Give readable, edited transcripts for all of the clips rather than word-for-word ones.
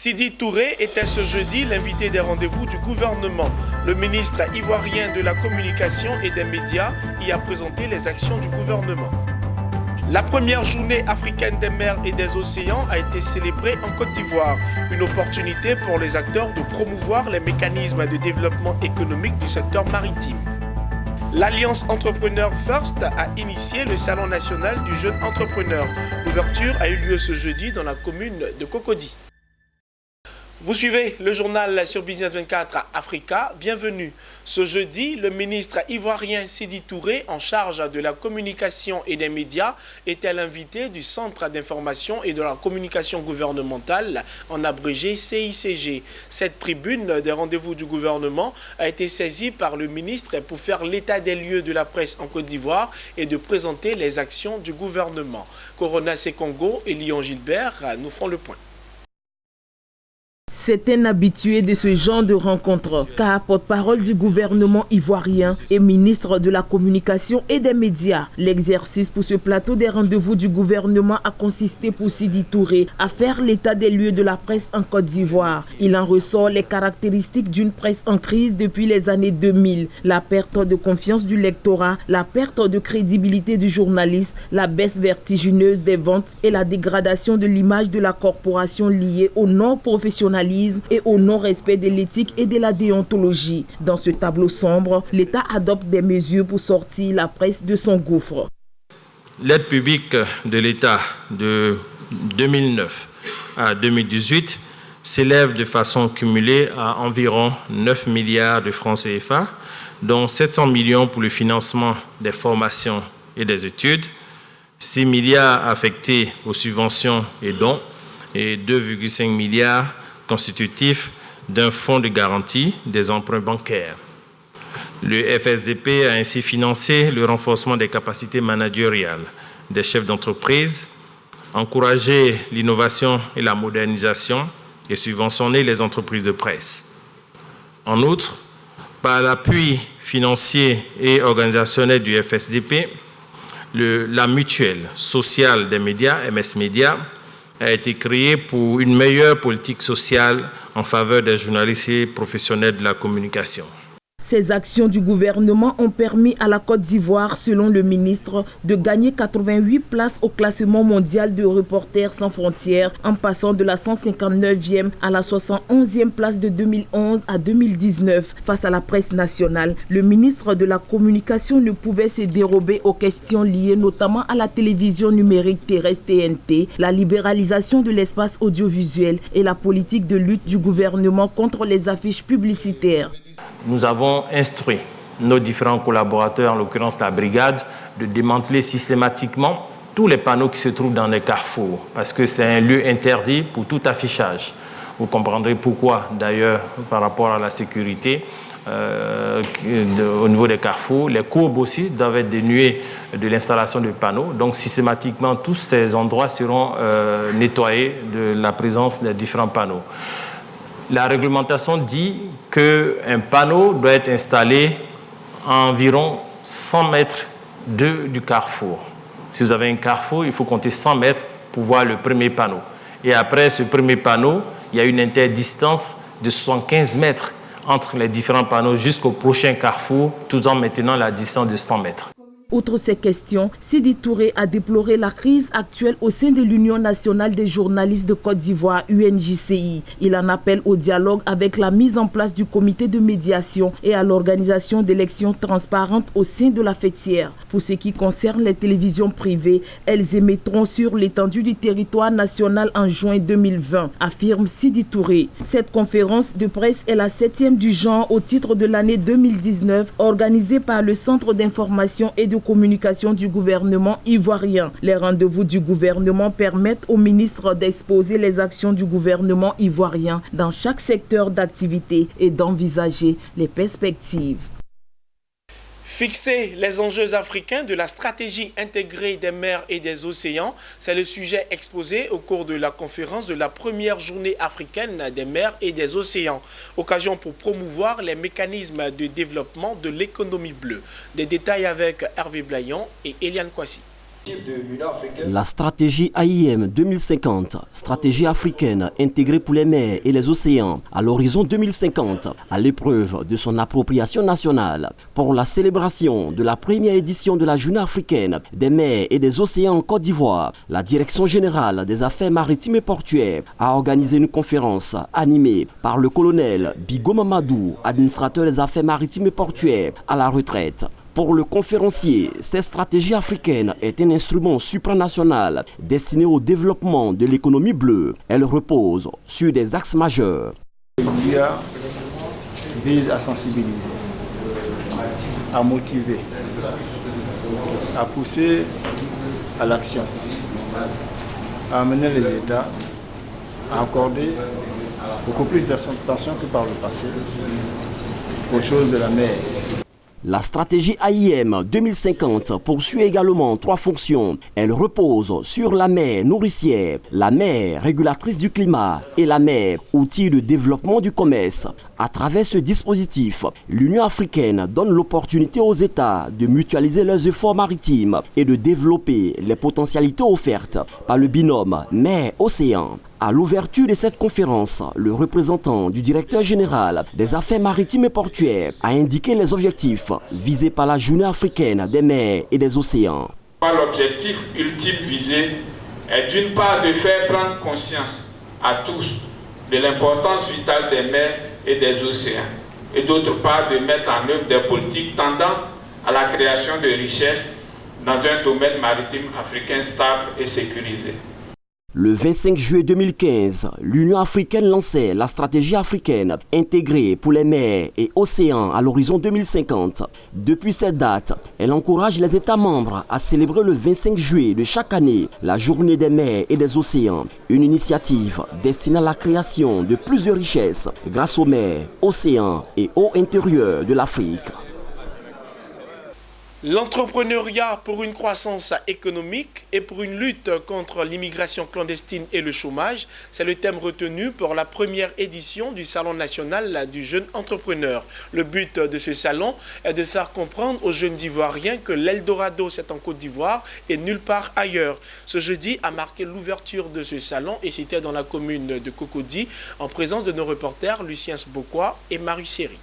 Sidi Touré était ce jeudi l'invité des rendez-vous du gouvernement. Le ministre ivoirien de la communication et des médias y a présenté les actions du gouvernement. La première journée africaine des mers et des océans a été célébrée en Côte d'Ivoire. Une opportunité pour les acteurs de promouvoir les mécanismes de développement économique du secteur maritime. L'Alliance Entrepreneur First a initié le Salon national du jeune entrepreneur. L'ouverture a eu lieu ce jeudi dans la commune de Cocody. Vous suivez le journal sur Business 24 Africa. Bienvenue. Ce jeudi, le ministre ivoirien Sidi Touré, en charge de la communication et des médias, était l'invité du Centre d'information et de la communication gouvernementale, en abrégé CICG. Cette tribune des rendez-vous du gouvernement a été saisie par le ministre pour faire l'état des lieux de la presse en Côte d'Ivoire et de présenter les actions du gouvernement. Corona Sekongo et Lyon Gilbert nous font le point. C'est un habitué de ce genre de rencontre, car porte-parole du gouvernement ivoirien et ministre de la communication et des médias. L'exercice pour ce plateau des rendez-vous du gouvernement a consisté pour Sidi Touré à faire l'état des lieux de la presse en Côte d'Ivoire. Il en ressort les caractéristiques d'une presse en crise depuis les années 2000, la perte de confiance du lectorat, la perte de crédibilité du journaliste, la baisse vertigineuse des ventes et la dégradation de l'image de la corporation liée au non-professionnalisme et au non-respect de l'éthique et de la déontologie. Dans ce tableau sombre, l'État adopte des mesures pour sortir la presse de son gouffre. L'aide publique de l'État de 2009 à 2018 s'élève de façon cumulée à environ 9 milliards de francs CFA, dont 700 millions pour le financement des formations et des études, 6 milliards affectés aux subventions et dons et 2,5 milliards constitutif d'un fonds de garantie des emprunts bancaires. Le FSDP a ainsi financé le renforcement des capacités managériales des chefs d'entreprise, encouragé l'innovation et la modernisation et subventionné les entreprises de presse. En outre, par l'appui financier et organisationnel du FSDP, la mutuelle sociale des médias, MS Média, a été créé pour une meilleure politique sociale en faveur des journalistes et professionnels de la communication. Ces actions du gouvernement ont permis à la Côte d'Ivoire, selon le ministre, de gagner 88 places au classement mondial de Reporters sans frontières, en passant de la 159e à la 71e place de 2011 à 2019 face à la presse nationale. Le ministre de la Communication ne pouvait se dérober aux questions liées notamment à la télévision numérique terrestre TNT, la libéralisation de l'espace audiovisuel et la politique de lutte du gouvernement contre les affiches publicitaires. Nous avons instruit nos différents collaborateurs, en l'occurrence la brigade, de démanteler systématiquement tous les panneaux qui se trouvent dans les carrefours, parce que c'est un lieu interdit pour tout affichage. Vous comprendrez pourquoi, d'ailleurs, par rapport à la sécurité, au niveau des carrefours. Les courbes aussi doivent être dénuées de l'installation de panneaux. Donc, systématiquement, tous ces endroits seront nettoyés de la présence des différents panneaux. La réglementation dit qu'un panneau doit être installé à environ 100 mètres du carrefour. Si vous avez un carrefour, il faut compter 100 mètres pour voir le premier panneau. Et après ce premier panneau, il y a une interdistance de 75 mètres entre les différents panneaux jusqu'au prochain carrefour, tout en maintenant la distance de 100 mètres. Outre ces questions, Sidi Touré a déploré la crise actuelle au sein de l'Union nationale des journalistes de Côte d'Ivoire, UNJCI. Il en appelle au dialogue avec la mise en place du comité de médiation et à l'organisation d'élections transparentes au sein de la fêtière. Pour ce qui concerne les télévisions privées, elles émettront sur l'étendue du territoire national en juin 2020, affirme Sidi Touré. Cette conférence de presse est la 7e du genre au titre de l'année 2019, organisée par le Centre d'information et de communication du gouvernement ivoirien. Les rendez-vous du gouvernement permettent au ministre d'exposer les actions du gouvernement ivoirien dans chaque secteur d'activité et d'envisager les perspectives. Fixer les enjeux africains de la stratégie intégrée des mers et des océans, c'est le sujet exposé au cours de la conférence de la première journée africaine des mers et des océans. Occasion pour promouvoir les mécanismes de développement de l'économie bleue. Des détails avec Hervé Blayon et Eliane Kwasi. La stratégie AIM 2050, stratégie africaine intégrée pour les mers et les océans à l'horizon 2050, à l'épreuve de son appropriation nationale. Pour la célébration de la première édition de la Journée africaine des mers et des océans en Côte d'Ivoire, la Direction générale des affaires maritimes et portuaires a organisé une conférence animée par le colonel Bigo Mamadou, administrateur des affaires maritimes et portuaires à la retraite. Pour le conférencier, cette stratégie africaine est un instrument supranational destiné au développement de l'économie bleue. Elle repose sur des axes majeurs. L'IA vise à sensibiliser, à motiver, à pousser à l'action, à amener les États à accorder beaucoup plus d'attention que par le passé aux choses de la mer. La stratégie AIM 2050 poursuit également 3 fonctions. Elle repose sur la mer nourricière, la mer régulatrice du climat et la mer outil de développement du commerce. À travers ce dispositif, l'Union africaine donne l'opportunité aux États de mutualiser leurs efforts maritimes et de développer les potentialités offertes par le binôme mer-océan. À l'ouverture de cette conférence, le représentant du directeur général des affaires maritimes et portuaires a indiqué les objectifs visés par la Journée africaine des mers et des océans. L'objectif ultime visé est d'une part de faire prendre conscience à tous de l'importance vitale des mers et des océans et d'autre part de mettre en œuvre des politiques tendant à la création de richesses dans un domaine maritime africain stable et sécurisé. Le 25 juillet 2015, l'Union africaine lançait la stratégie africaine intégrée pour les mers et océans à l'horizon 2050. Depuis cette date, elle encourage les États membres à célébrer le 25 juillet de chaque année la Journée des mers et des océans, une initiative destinée à la création de plus de richesses grâce aux mers, océans et eaux intérieures de l'Afrique. L'entrepreneuriat pour une croissance économique et pour une lutte contre l'immigration clandestine et le chômage, c'est le thème retenu pour la première édition du Salon national du jeune entrepreneur. Le but de ce salon est de faire comprendre aux jeunes Ivoiriens que l'Eldorado, c'est en Côte d'Ivoire et nulle part ailleurs. Ce jeudi a marqué l'ouverture de ce salon et c'était dans la commune de Cocody en présence de nos reporters Lucien Sbokwa et Marie Seri.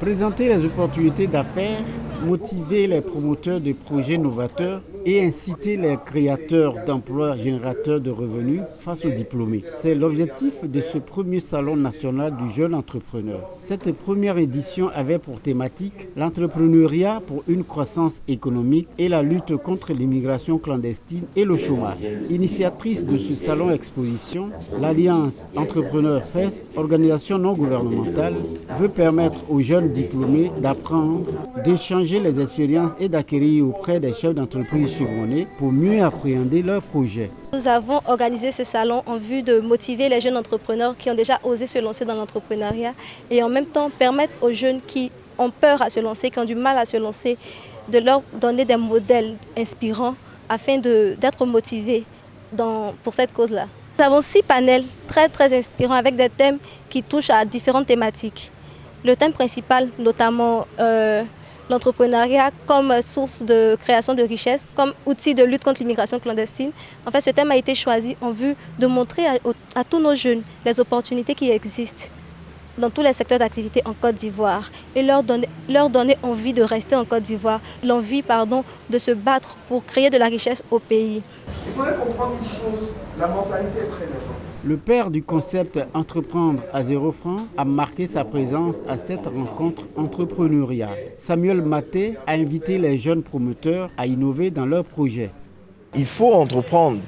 Présenter les opportunités d'affaires, motiver les promoteurs de projets novateurs et inciter les créateurs d'emplois générateurs de revenus face aux diplômés. C'est l'objectif de ce premier salon national du jeune entrepreneur. Cette première édition avait pour thématique l'entrepreneuriat pour une croissance économique et la lutte contre l'immigration clandestine et le chômage. Initiatrice de ce salon exposition, l'Alliance Entrepreneur Fest, organisation non gouvernementale, veut permettre aux jeunes diplômés d'apprendre, d'échanger les expériences et d'acquérir auprès des chefs d'entreprise chevronnés pour mieux appréhender leurs projets. Nous avons organisé ce salon en vue de motiver les jeunes entrepreneurs qui ont déjà osé se lancer dans l'entrepreneuriat et en même temps permettre aux jeunes qui ont peur à se lancer, qui ont du mal à se lancer, de leur donner des modèles inspirants afin d'être motivés pour cette cause-là. Nous avons 6 panels très inspirants avec des thèmes qui touchent à différentes thématiques. Le thème principal, notamment l'entrepreneuriat comme source de création de richesses, comme outil de lutte contre l'immigration clandestine. En fait, ce thème a été choisi en vue de montrer à tous nos jeunes les opportunités qui existent dans tous les secteurs d'activité en Côte d'Ivoire et leur donner envie de rester en Côte d'Ivoire, l'envie de se battre pour créer de la richesse au pays. Il faudrait comprendre une chose, la mentalité est très importante. Le père du concept Entreprendre à 0 francs a marqué sa présence à cette rencontre entrepreneuriale. Samuel Maté a invité les jeunes promoteurs à innover dans leurs projets. Il faut entreprendre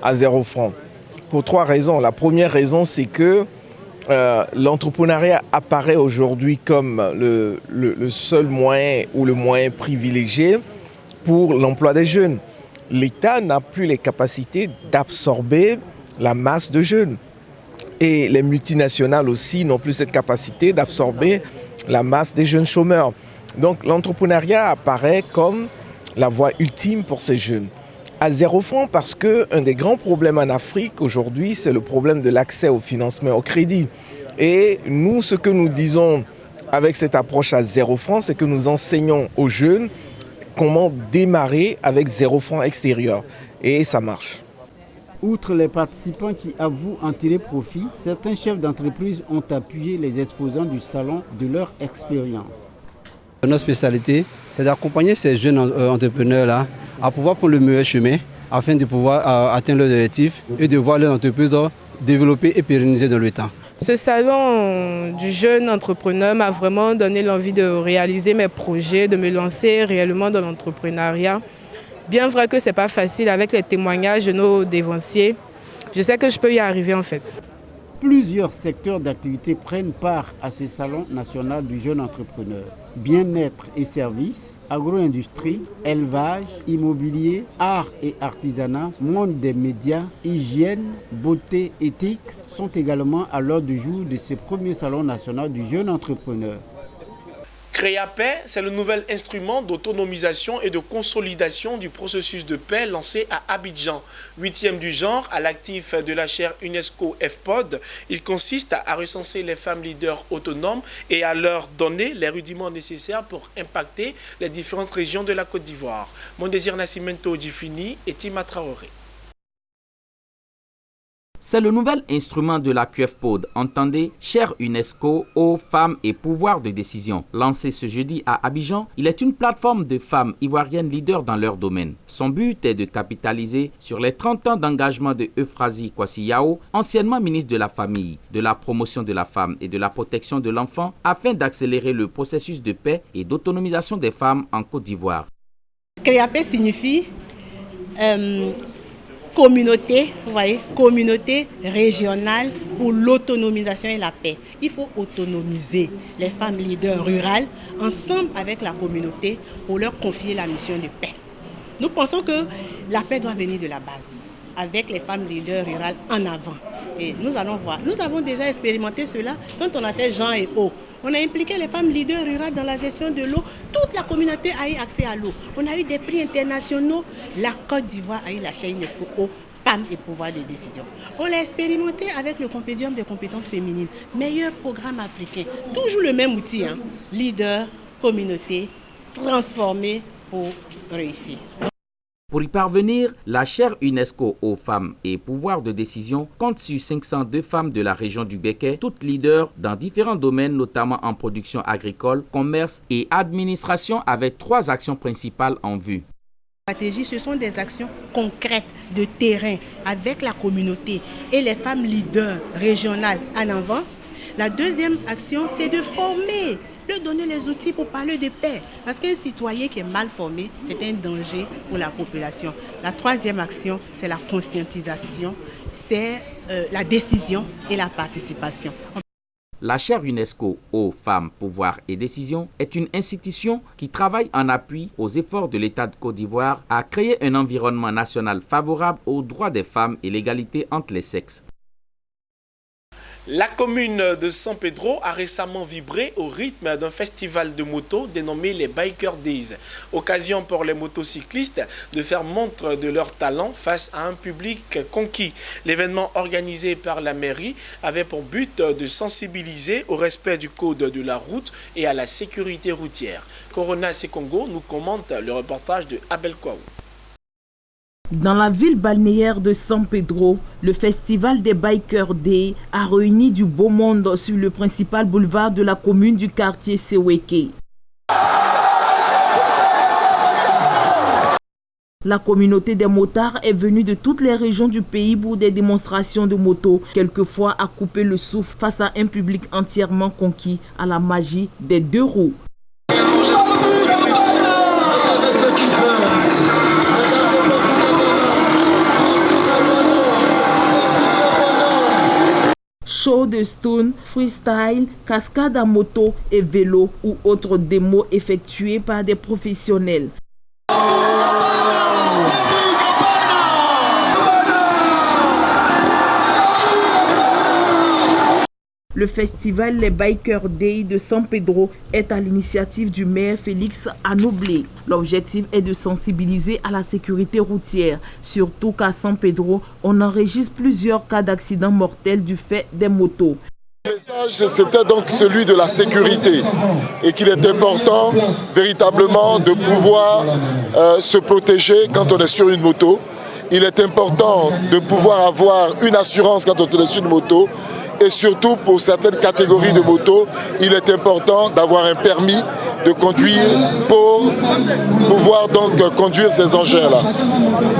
à 0 francs pour 3 raisons. La première raison, c'est que l'entrepreneuriat apparaît aujourd'hui comme le seul moyen ou le moyen privilégié pour l'emploi des jeunes. L'État n'a plus les capacités d'absorber la masse de jeunes. Et les multinationales aussi n'ont plus cette capacité d'absorber la masse des jeunes chômeurs. Donc l'entrepreneuriat apparaît comme la voie ultime pour ces jeunes. À 0 francs parce qu'un des grands problèmes en Afrique aujourd'hui, c'est le problème de l'accès au financement, au crédit. Et nous, ce que nous disons avec cette approche à 0 francs, c'est que nous enseignons aux jeunes comment démarrer avec 0 francs extérieur. Et ça marche. Outre les participants qui avouent en tirer profit, certains chefs d'entreprise ont appuyé les exposants du salon de leur expérience. Notre spécialité, c'est d'accompagner ces jeunes entrepreneurs-là à pouvoir prendre le meilleur chemin afin de pouvoir atteindre leurs objectifs et de voir leur entreprise développer et pérenniser dans le temps. Ce salon du jeune entrepreneur m'a vraiment donné l'envie de réaliser mes projets, de me lancer réellement dans l'entrepreneuriat. Bien vrai que ce n'est pas facile avec les témoignages de nos dévanciers, je sais que je peux y arriver en fait. Plusieurs secteurs d'activité prennent part à ce salon national du jeune entrepreneur. Bien-être et services, agro-industrie, élevage, immobilier, art et artisanat, monde des médias, hygiène, beauté, éthique sont également à l'ordre du jour de ce premier salon national du jeune entrepreneur. Créapaix, c'est le nouvel instrument d'autonomisation et de consolidation du processus de paix lancé à Abidjan. 8e du genre à l'actif de la chaire UNESCO FPOD, il consiste à recenser les femmes leaders autonomes et à leur donner les rudiments nécessaires pour impacter les différentes régions de la Côte d'Ivoire. Mondésir Nascimento Djifini et Tima Traoré. C'est le nouvel instrument de la QFPOD, entendez, chère UNESCO, eau, femmes et pouvoir de décision. Lancé ce jeudi à Abidjan, il est une plateforme de femmes ivoiriennes leaders dans leur domaine. Son but est de capitaliser sur les 30 ans d'engagement de Euphrasie Kwasi Yao, anciennement ministre de la Famille, de la promotion de la femme et de la protection de l'enfant, afin d'accélérer le processus de paix et d'autonomisation des femmes en Côte d'Ivoire. Créapaix signifie communauté, vous voyez, communauté régionale pour l'autonomisation et la paix. Il faut autonomiser les femmes leaders rurales ensemble avec la communauté pour leur confier la mission de paix. Nous pensons que la paix doit venir de la base, avec les femmes leaders rurales en avant. Et nous allons voir. Nous avons déjà expérimenté cela quand on a fait Jean et Eau. On a impliqué les femmes leaders rurales dans la gestion de l'eau. Toute la communauté a eu accès à l'eau. On a eu des prix internationaux. La Côte d'Ivoire a eu la chaire UNESCO eau, femmes et pouvoir de décision. On l'a expérimenté avec le Compédium des compétences féminines. Meilleur programme africain. Toujours le même outil. Leader, communauté, transformé pour réussir. Pour y parvenir, la chaire UNESCO aux femmes et pouvoir de décision compte sur 502 femmes de la région du Béquet, toutes leaders dans différents domaines, notamment en production agricole, commerce et administration, avec 3 actions principales en vue. Stratégie, ce sont des actions concrètes de terrain avec la communauté et les femmes leaders régionales en avant. La deuxième action, c'est de former, de donner les outils pour parler de paix. Parce qu'un citoyen qui est mal formé, c'est un danger pour la population. La troisième action, c'est la conscientisation, c'est la décision et la participation. La chaire UNESCO aux femmes, pouvoir et décision est une institution qui travaille en appui aux efforts de l'État de Côte d'Ivoire à créer un environnement national favorable aux droits des femmes et l'égalité entre les sexes. La commune de San Pedro a récemment vibré au rythme d'un festival de motos dénommé les Biker Days. Occasion pour les motocyclistes de faire montre de leur talent face à un public conquis. L'événement organisé par la mairie avait pour but de sensibiliser au respect du code de la route et à la sécurité routière. Corona Sekongo nous commente le reportage de Abel Kouaou. Dans la ville balnéaire de San Pedro, le festival des Biker Day a réuni du beau monde sur le principal boulevard de la commune du quartier Seweke. La communauté des motards est venue de toutes les régions du pays pour des démonstrations de motos, quelquefois à couper le souffle face à un public entièrement conquis à la magie des 2 roues. Show de stone, freestyle, cascade à moto et vélo ou autres démos effectuées par des professionnels. Le festival Les Biker Day de San Pedro est à l'initiative du maire Félix Anoblé. L'objectif est de sensibiliser à la sécurité routière, surtout qu'à San Pedro, on enregistre plusieurs cas d'accidents mortels du fait des motos. message, c'était donc celui de la sécurité et qu'il est important véritablement de pouvoir se protéger quand on est sur une moto. Il est important de pouvoir avoir une assurance quand on est sur une moto. Et surtout, pour certaines catégories de motos, il est important d'avoir un permis de conduire pour pouvoir donc conduire ces engins-là.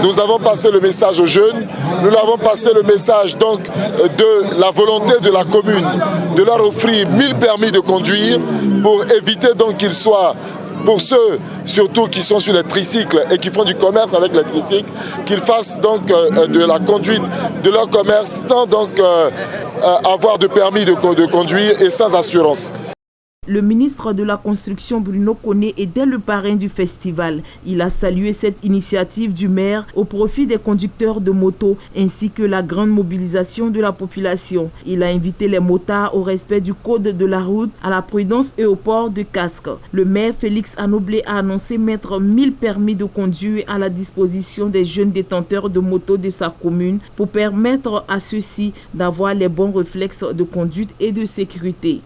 Nous avons passé le message aux jeunes, nous avons passé le message donc de la volonté de la commune de leur offrir 1000 permis de conduire pour éviter donc qu'ils soient, pour ceux surtout qui sont sur les tricycles et qui font du commerce avec les tricycles, qu'ils fassent donc de la conduite de leur commerce sans donc avoir de permis de conduire et sans assurance. Le ministre de la Construction Bruno Koné était le parrain du festival. Il a salué cette initiative du maire au profit des conducteurs de moto ainsi que la grande mobilisation de la population. Il a invité les motards au respect du code de la route, à la prudence et au port de casque. Le maire Félix Anoblé a annoncé mettre 1000 permis de conduire à la disposition des jeunes détenteurs de moto de sa commune pour permettre à ceux-ci d'avoir les bons réflexes de conduite et de sécurité.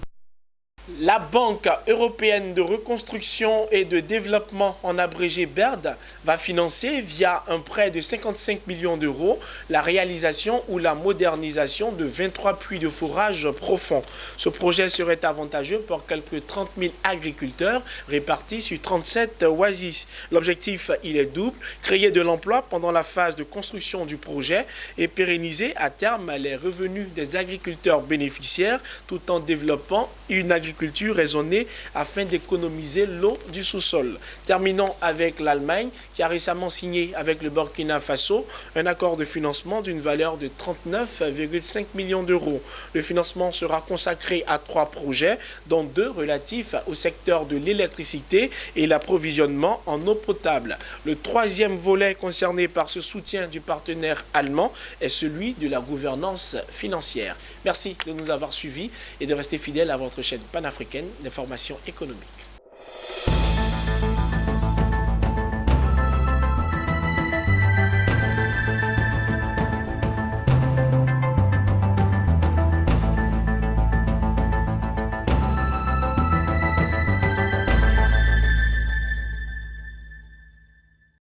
La Banque européenne de reconstruction et de développement, en abrégé BERD, va financer via un prêt de 55 millions d'euros la réalisation ou la modernisation de 23 puits de forage profonds. Ce projet serait avantageux pour quelques 30 000 agriculteurs répartis sur 37 oasis. L'objectif, il est double, créer de l'emploi pendant la phase de construction du projet et pérenniser à terme les revenus des agriculteurs bénéficiaires tout en développant une agriculture raisonnée afin d'économiser l'eau du sous-sol. Terminons avec l'Allemagne qui a récemment signé avec le Burkina Faso un accord de financement d'une valeur de 39,5 millions d'euros. Le financement sera consacré à 3 projets, dont 2 relatifs au secteur de l'électricité et l'approvisionnement en eau potable. Le 3e volet concerné par ce soutien du partenaire allemand est celui de la gouvernance financière. Merci de nous avoir suivis et de rester fidèles à votre chaîne panafricaine d'information économique.